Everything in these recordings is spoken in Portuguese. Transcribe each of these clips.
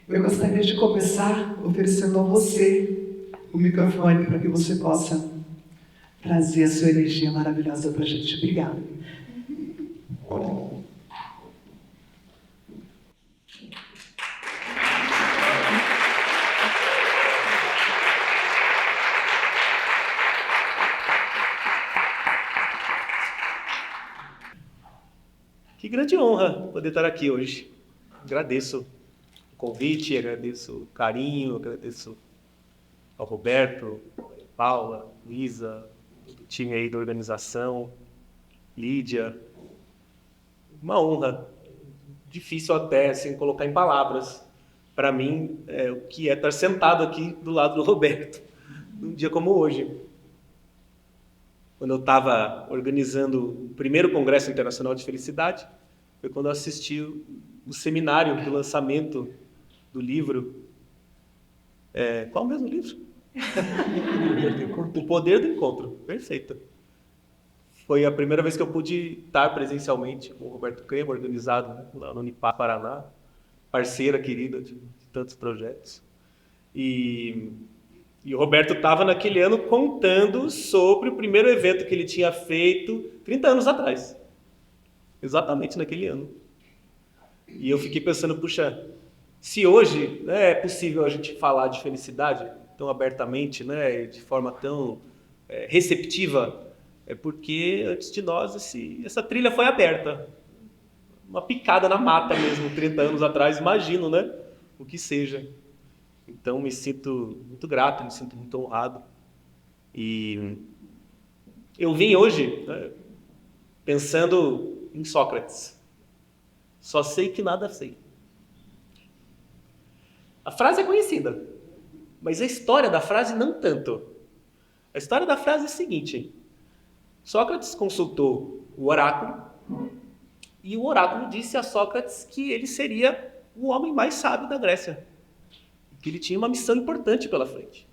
Eu gostaria de começar oferecendo a você o microfone para que você possa trazer a sua energia maravilhosa para a gente. Obrigada. Que grande honra poder estar aqui hoje. Agradeço o convite, agradeço o carinho, agradeço ao Roberto, Paula, Luísa, o time aí da organização, Lídia. Uma honra. Difícil até assim, colocar em palavras para mim o que é estar sentado aqui do lado do Roberto, num dia como hoje. Quando eu estava organizando o primeiro Congresso Internacional de Felicidade, foi quando eu assisti o seminário do lançamento do livro. Qual mesmo livro? O Poder do Encontro. Perfeito. Foi a primeira vez que eu pude estar presencialmente com o Roberto Crema, organizado, né, lá no Unipar, Paraná, parceira querida de tantos projetos. E o Roberto estava naquele ano contando sobre o primeiro evento que ele tinha feito 30 anos atrás. Exatamente naquele ano. E eu fiquei pensando, puxa, se hoje, né, é possível a gente falar de felicidade tão abertamente, né, de forma tão receptiva, é porque antes de nós essa trilha foi aberta. Uma picada na mata mesmo, 30 anos atrás, imagino, né? O que seja. Então me sinto muito grato, me sinto muito honrado. E eu vim hoje, né, pensando em Sócrates. Só sei que nada sei. A frase é conhecida, mas a história da frase não tanto. A história da frase é a seguinte: Sócrates consultou o oráculo e o oráculo disse a Sócrates que ele seria o homem mais sábio da Grécia, que ele tinha uma missão importante pela frente.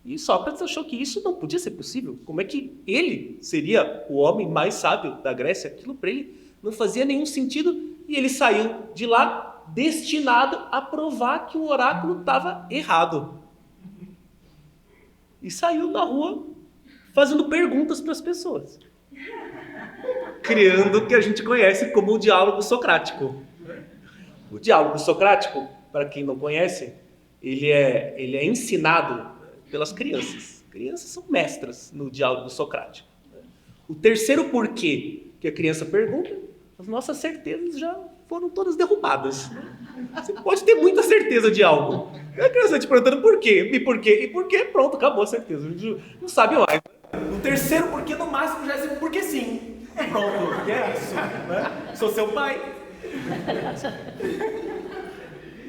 E Sócrates achou que isso não podia ser possível. Como é que ele seria o homem mais sábio da Grécia? Aquilo para ele não fazia nenhum sentido e ele saiu de lá destinado a provar que o oráculo estava errado. E saiu na rua fazendo perguntas para as pessoas, criando o que a gente conhece como o diálogo socrático. O diálogo socrático, para quem não conhece, ele é ensinado pelas crianças. Crianças são mestras no diálogo socrático. O terceiro porquê que a criança pergunta, as nossas certezas já foram todas derrubadas. Você pode ter muita certeza de algo. A criança te perguntando por quê, e por quê, e por quê, pronto, acabou a certeza. Não sabe mais. O terceiro porquê, no máximo, já é um porquê sim. Pronto, é isso. Né? Sou seu pai.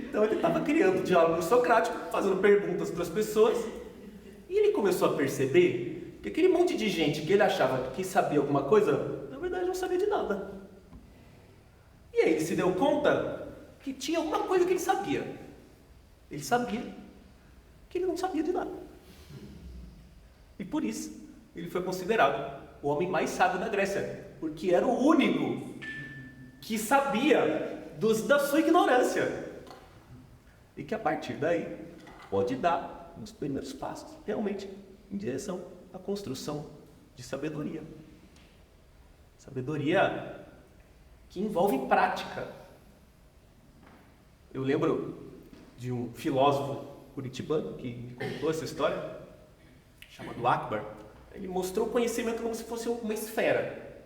Então ele estava criando diálogo socrático, fazendo perguntas para as pessoas, e ele começou a perceber que aquele monte de gente que ele achava que sabia alguma coisa, na verdade não sabia de nada. E aí ele se deu conta que tinha alguma coisa que ele sabia. Ele sabia que ele não sabia de nada. E por isso ele foi considerado o homem mais sábio da Grécia, porque era o único que sabia da sua ignorância. E que a partir daí pode dar os primeiros passos realmente em direção à construção de sabedoria. Sabedoria que envolve prática. Eu lembro de um filósofo curitibano que me contou essa história, chamado Akbar. Ele mostrou o conhecimento como se fosse uma esfera.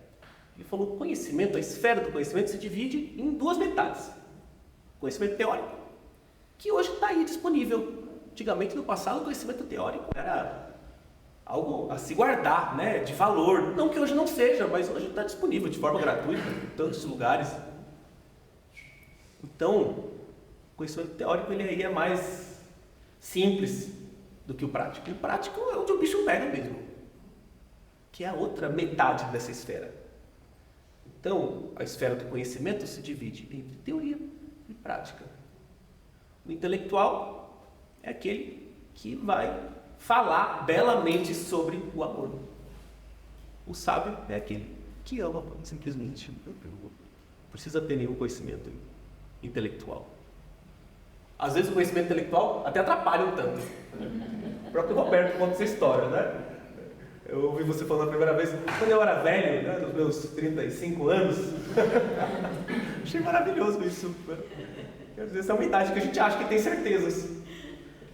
Ele falou: o conhecimento, a esfera do conhecimento se divide em duas metades. Conhecimento teórico, que hoje está aí disponível. Antigamente, no passado, o conhecimento teórico era algo a se guardar, né, de valor. Não que hoje não seja, mas hoje está disponível de forma gratuita em tantos lugares. Então, o conhecimento teórico ele aí é mais simples do que o prático. E o prático é onde o bicho pega mesmo, que é a outra metade dessa esfera. Então, a esfera do conhecimento se divide entre teoria e prática. O intelectual é aquele que vai falar belamente sobre o amor. O sábio é aquele que ama simplesmente. Não precisa ter nenhum conhecimento intelectual. Às vezes o conhecimento intelectual até atrapalha um tanto. O próprio Roberto conta essa história, né? Eu ouvi você falando a primeira vez, quando eu era velho, né, nos meus 35 anos. Achei maravilhoso isso. Quer dizer, essa é uma idade que a gente acha que tem certezas.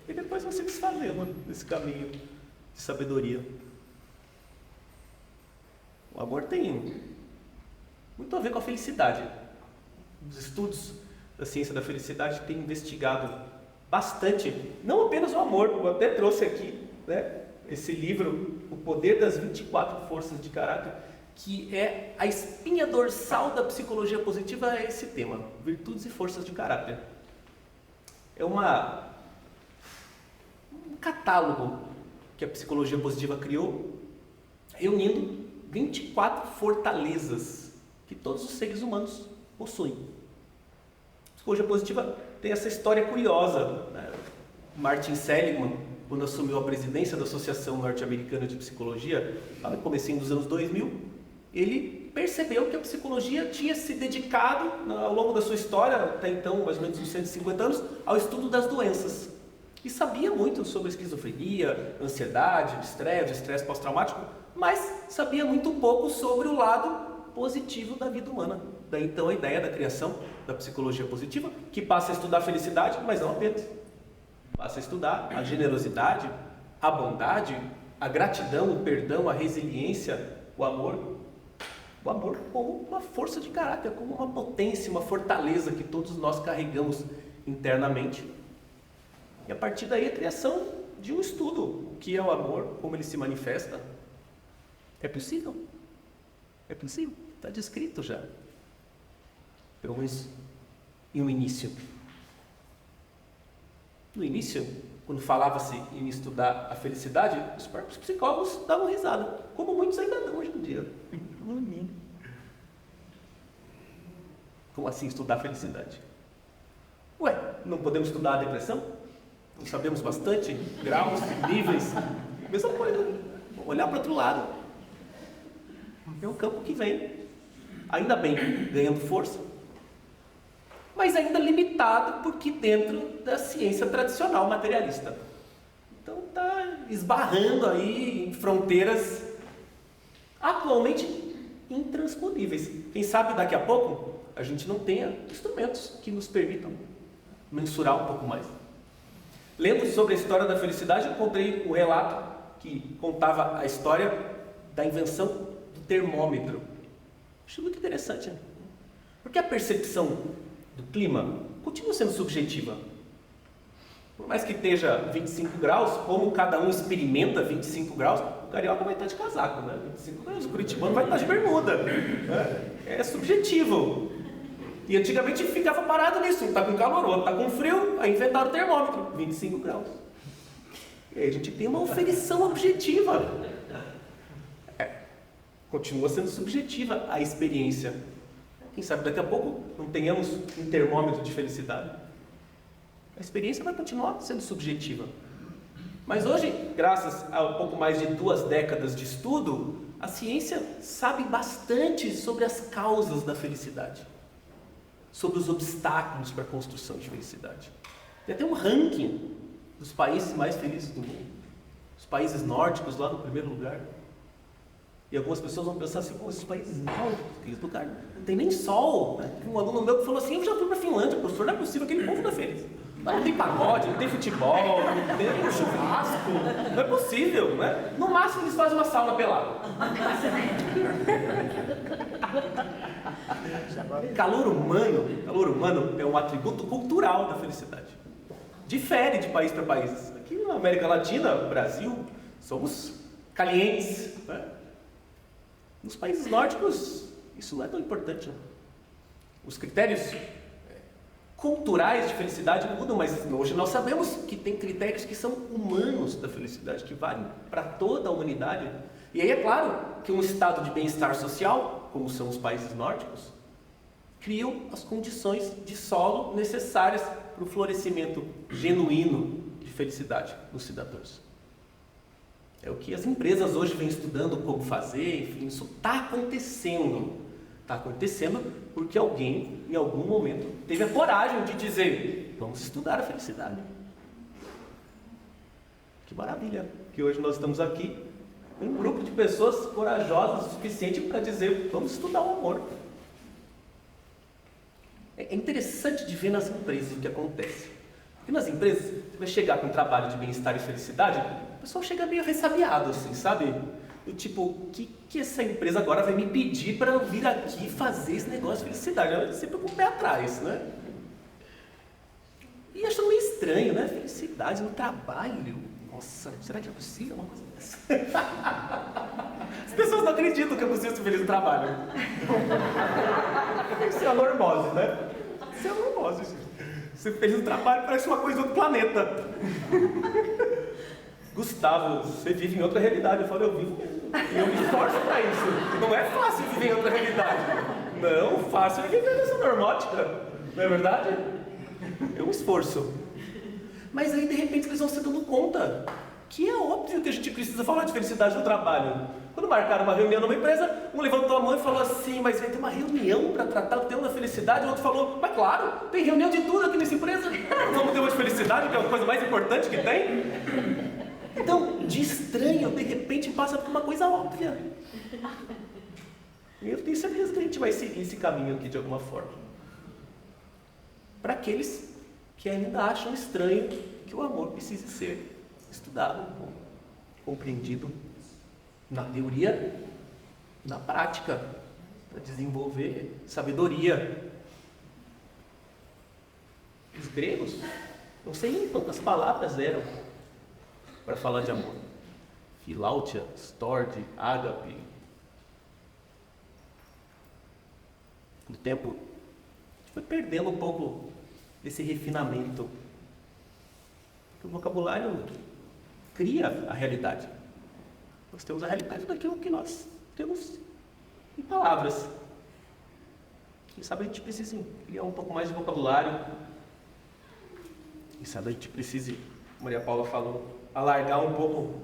E depois você desfazendo nesse caminho de sabedoria. O amor tem muito a ver com a felicidade. Os estudos da ciência da felicidade têm investigado bastante, não apenas o amor, eu até trouxe aqui, né, esse livro, O Poder das 24 Forças de Caráter, que é a espinha dorsal da psicologia positiva, é esse tema, virtudes e forças de caráter. É um catálogo que a psicologia positiva criou, reunindo 24 fortalezas que todos os seres humanos possuem. A psicologia positiva tem essa história curiosa, né? Martin Seligman, quando assumiu a presidência da Associação Norte-Americana de Psicologia, lá no comecinho dos anos 2000, ele percebeu que a psicologia tinha se dedicado, ao longo da sua história, até então mais ou menos uns 150 anos, ao estudo das doenças. E sabia muito sobre esquizofrenia, ansiedade, estresse pós-traumático, mas sabia muito pouco sobre o lado positivo da vida humana. Daí então a ideia da criação da psicologia positiva, que passa a estudar a felicidade, mas não apenas. Passa a estudar a generosidade, a bondade, a gratidão, o perdão, a resiliência, o amor. O amor como uma força de caráter, como uma potência, uma fortaleza que todos nós carregamos internamente. E a partir daí a criação de um estudo. O que é o amor, como ele se manifesta. É possível? É possível? Está descrito já. Pelo menos em um início. No início, quando falava-se em estudar a felicidade, os próprios psicólogos davam risada, como muitos ainda dão hoje em dia. Como assim estudar a felicidade? Ué, não podemos estudar a depressão? Não sabemos bastante? Graus, níveis? Mesma coisa, vamos olhar para o outro lado. É um campo que vem, ainda bem, ganhando força, mas ainda limitado porque dentro da ciência tradicional materialista. Então está esbarrando aí em fronteiras atualmente intransponíveis. Quem sabe daqui a pouco a gente não tenha instrumentos que nos permitam mensurar um pouco mais. Lendo sobre a história da felicidade, eu encontrei um relato que contava a história da invenção do termômetro. Acho muito interessante, né? Porque a percepção do clima continua sendo subjetiva. Por mais que esteja 25 graus, como cada um experimenta 25 graus, o carioca vai estar de casaco, né? 25 graus, o curitibano vai estar de bermuda. É subjetivo. E antigamente ficava parado nisso, um está com calor, o outro está com frio, aí inventaram o termômetro, 25 graus. E aí a gente tem uma oferição objetiva. Continua sendo subjetiva a experiência. Quem sabe daqui a pouco não tenhamos um termômetro de felicidade. A experiência vai continuar sendo subjetiva. Mas hoje, graças a um pouco mais de 2 décadas de estudo, a ciência sabe bastante sobre as causas da felicidade, sobre os obstáculos para a construção de felicidade. Tem até um ranking dos países mais felizes do mundo. Os países nórdicos lá no primeiro lugar. E algumas pessoas vão pensar assim, esses países nórdicos, lugar não tem nem sol. Né? Um aluno meu que falou assim, eu já fui para a Finlândia, professor, não é possível, aquele povo não é feliz. Não tem pagode, não tem futebol, não tem churrasco, não é possível, né? No máximo eles fazem uma sauna pelada. Calor humano é um atributo cultural da felicidade. Difere de país para país. Aqui na América Latina, Brasil, somos calientes. Né? Nos países nórdicos, isso não é tão importante. Né? Os critérios culturais de felicidade mudam, mas hoje nós sabemos que tem critérios que são humanos da felicidade, que valem para toda a humanidade. E aí é claro que um estado de bem-estar social, como são os países nórdicos, criam as condições de solo necessárias para o florescimento genuíno de felicidade dos cidadãos. É o que as empresas hoje vêm estudando como fazer, enfim, isso está acontecendo. Está acontecendo porque alguém, em algum momento, teve a coragem de dizer: vamos estudar a felicidade. Que maravilha que hoje nós estamos aqui, um grupo de pessoas corajosas o suficiente para dizer: vamos estudar o amor. É interessante de ver nas empresas o que acontece. Porque nas empresas, você vai chegar com um trabalho de bem-estar e felicidade, o pessoal chega meio ressabiado, assim, sabe? Do tipo, o que essa empresa agora vai me pedir para eu vir aqui fazer esse negócio de felicidade? Eu sempre com o pé atrás, né? E achando meio estranho, né? Felicidade no trabalho. Nossa, será que é possível uma coisa dessa? As pessoas não acreditam que é possível ser feliz no trabalho. Isso é a normose, né? Isso é a normose, gente. Ser feliz no trabalho parece uma coisa do outro planeta. Gustavo, você vive em outra realidade. Eu falo, eu vivo mesmo. E eu me esforço para isso. Não é fácil viver em outra realidade. Não, fácil é viver nessa normótica. Não é verdade? É um esforço. Mas aí, de repente, eles vão se dando conta que é óbvio que a gente precisa falar de felicidade no trabalho. Quando marcaram uma reunião numa empresa, um levantou a mão e falou assim: mas vai ter uma reunião para tratar o tema da felicidade? O outro falou: mas claro, tem reunião de tudo aqui nessa empresa. Vamos ter uma de felicidade, que é a coisa mais importante que tem. Então, de estranho, de repente, passa por uma coisa óbvia. E eu tenho certeza que a gente vai seguir esse caminho aqui de alguma forma. Para aqueles que ainda acham estranho que o amor precise ser estudado, compreendido na teoria, na prática, para desenvolver sabedoria. Os gregos, não sei quantas palavras eram para falar de amor. Filautia, storde, ágape. Com o tempo, a gente foi perdendo um pouco desse refinamento. Porque o vocabulário cria a realidade. Nós temos a realidade daquilo que nós temos em palavras. Quem sabe a gente precisa criar um pouco mais de vocabulário. Quem sabe a gente precisa, Maria Paula falou, alargar um pouco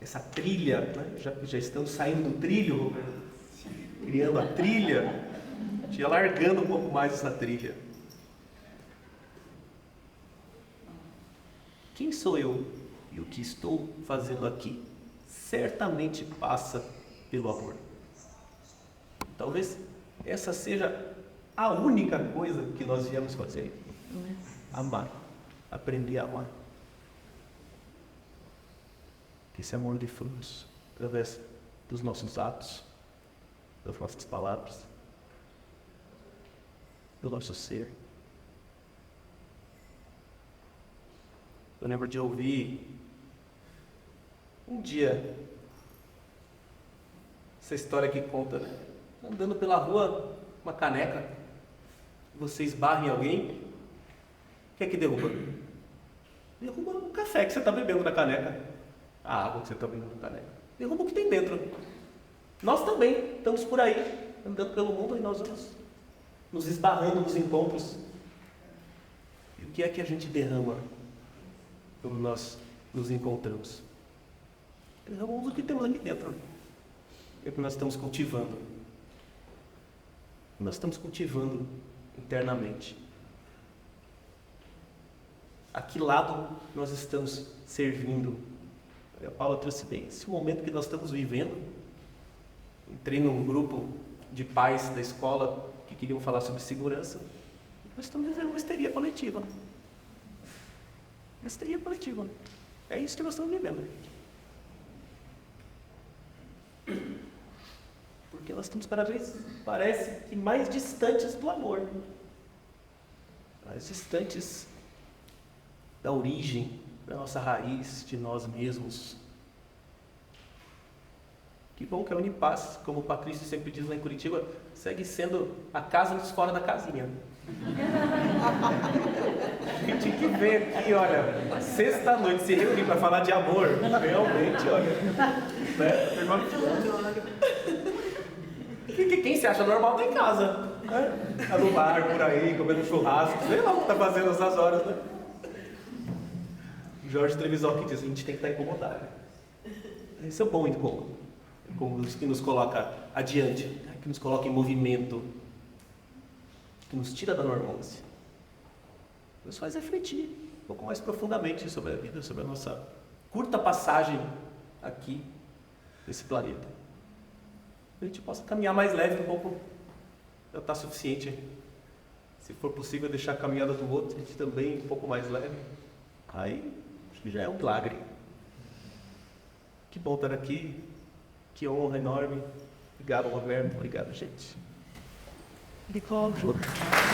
essa trilha, né? Já estamos saindo do trilho, criando a trilha, e alargando um pouco mais essa trilha. Quem sou eu e o que estou fazendo aqui certamente passa pelo amor. Talvez essa seja a única coisa que nós viemos fazer. Amar. Aprender a amar. Que esse amor de frutos através dos nossos atos, das nossas palavras, do nosso ser. Eu lembro de ouvir um dia essa história que conta, né? Andando pela rua, uma caneca, você esbarra em alguém, o que é que derruba? Derruba o café que você está bebendo na caneca, a água que você está bebendo na caneca, derruba o que tem dentro. Nós também estamos por aí, andando pelo mundo, e nós vamos nos esbarrando nos encontros. E o que é que a gente derrama quando nós nos encontramos? Derramamos o que temos aqui dentro. É o que nós estamos cultivando. Nós estamos cultivando internamente. A que lado nós estamos servindo? A Paula trouxe bem esse momento que nós estamos vivendo. Entrei num grupo de pais da escola que queriam falar sobre segurança. Nós estamos vivendo uma histeria coletiva. Uma histeria coletiva. É isso que nós estamos vivendo. Porque nós estamos cada vez, parece que mais distantes do amor. Mais distantes da origem, da nossa raiz, de nós mesmos. Que bom que a Unipaz, como o Patrício sempre diz lá em Curitiba, segue sendo a casa dos fora da casinha. A gente tem que ver aqui, olha, sexta-noite se reunir para falar de amor, realmente, olha, né? Quem se acha normal tá em casa, né? Tá no bar, por aí, comendo churrasco, sei lá o que tá fazendo nessas horas, né? Jorge Trevisan que diz, a gente tem que estar incomodado. Esse é o bom incômodo. Como que nos coloca adiante. que nos coloca em movimento, que nos tira da normância, nos faz refletir um pouco mais profundamente sobre a vida, sobre a nossa curta passagem aqui nesse planeta. Que a gente possa caminhar mais leve um pouco, já está suficiente. Se for possível deixar a caminhada do outro, a gente também um pouco mais leve. Aí, acho que já é um milagre. Que bom estar aqui. Que honra enorme. Obrigado, Roberto. Obrigado, gente. Obrigado.